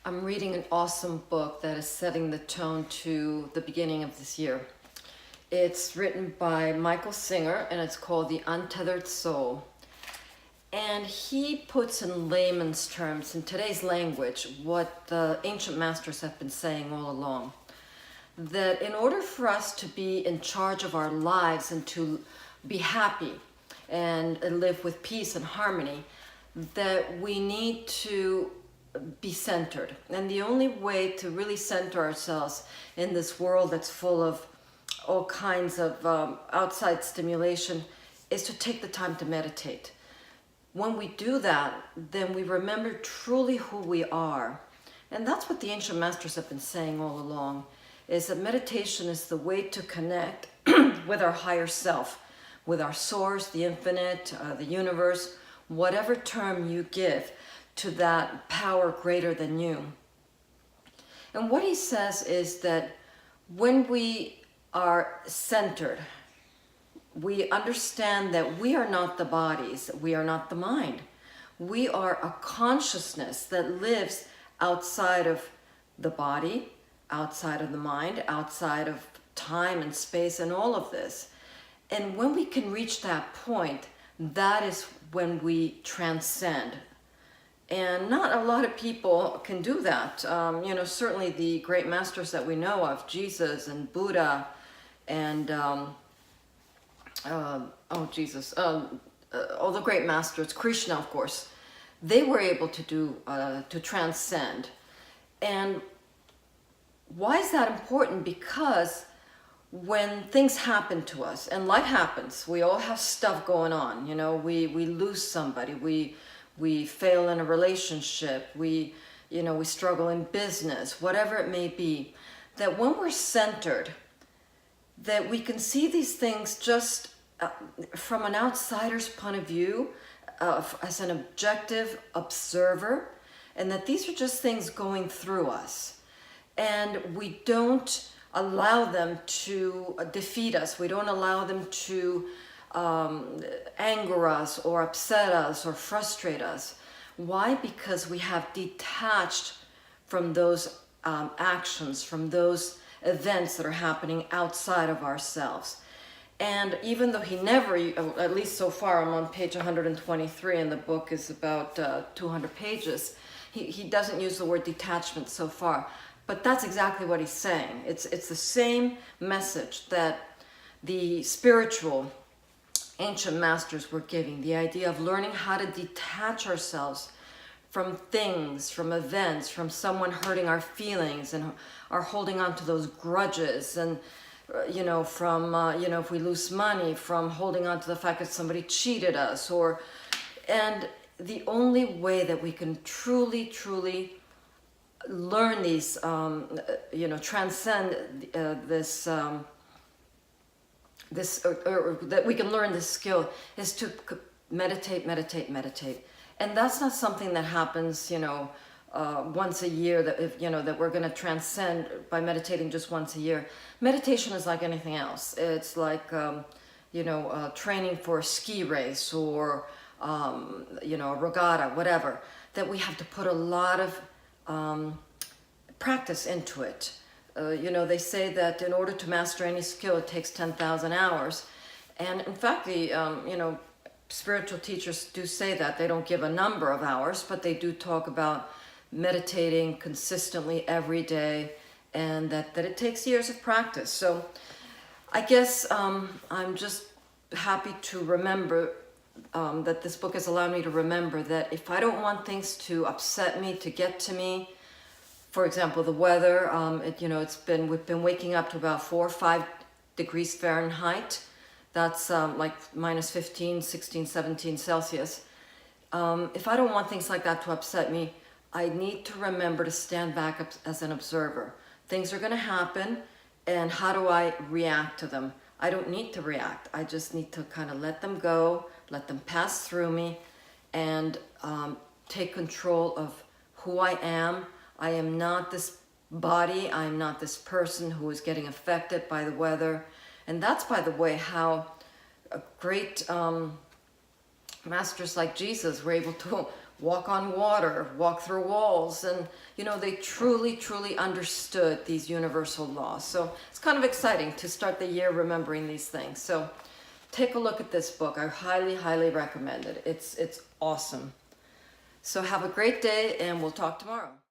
I'm reading an awesome book that is setting the tone to the beginning of this year. It's written by Michael Singer and it's called The Untethered Soul. And he puts in layman's terms, in today's language, what the ancient masters have been saying all along. That in order for us to be in charge of our lives and to be happy and live with peace and harmony, that we need to be centered. And the only way to really center ourselves in this world that's full of all kinds of outside stimulation is to take the time to meditate. When we do that, then we remember truly who we are. And that's what the ancient masters have been saying all along, is that meditation is the way to connect with our higher self, with our source, the infinite, the universe, whatever term you give to that power greater than you. And what he says is that when we are centered, we understand that we are not the bodies, we are not the mind. We are a consciousness that lives outside of the body, outside of the mind, outside of time and space and all of this. And when we can reach that point, that is when we transcend. And not a lot of people can do that. Certainly the great masters that we know of, Jesus and Buddha and all the great masters, Krishna, of course, they were able to transcend. And why is that important? Because when things happen to us, and life happens, we all have stuff going on. We lose somebody, we fail in a relationship, we struggle in business, whatever it may be, that when we're centered, that we can see these things just from an outsider's point of view, as an objective observer, and that these are just things going through us. And we don't allow them to defeat us. We don't allow them to anger us or upset us or frustrate us. Why? Because we have detached from those actions, from those events that are happening outside of ourselves. And even though he never, at least so far, I'm on page 123 and the book is about 200 pages, he doesn't use the word detachment so far. But that's exactly what he's saying. It's the same message that the spiritual ancient masters were giving, the idea of learning how to detach ourselves from things, from events, from someone hurting our feelings and are holding on to those grudges, and if we lose money, from holding on to the fact that somebody cheated us, and the only way that we can truly learn these, transcend that we can learn this skill is to meditate. And that's not something that happens, once a year, that we're going to transcend by meditating just once a year. Meditation is like anything else. It's like, training for a ski race or, a regatta, whatever, that we have to put a lot of practice into it. They say that in order to master any skill, it takes 10,000 hours. And in fact, the, spiritual teachers do say that. They don't give a number of hours, but they do talk about meditating consistently every day, and that it takes years of practice. So I guess I'm just happy to remember that this book has allowed me to remember that if I don't want things to upset me, to get to me, for example, the weather, we've been waking up to about 4 or 5 degrees Fahrenheit. That's like minus 15, 16, 17 Celsius. If I don't want things like that to upset me, I need to remember to stand back up as an observer. Things are going to happen, and how do I react to them? I don't need to react. I just need to kind of let them go, let them pass through me, and take control of who I am. I am not this body. I am not this person who is getting affected by the weather. And that's, by the way, how great masters like Jesus were able to walk on water, walk through walls, and you know, they truly, truly understood these universal laws. So it's kind of exciting to start the year remembering these things. So take a look at this book. I highly, highly recommend it. It's awesome. So have a great day, and we'll talk tomorrow.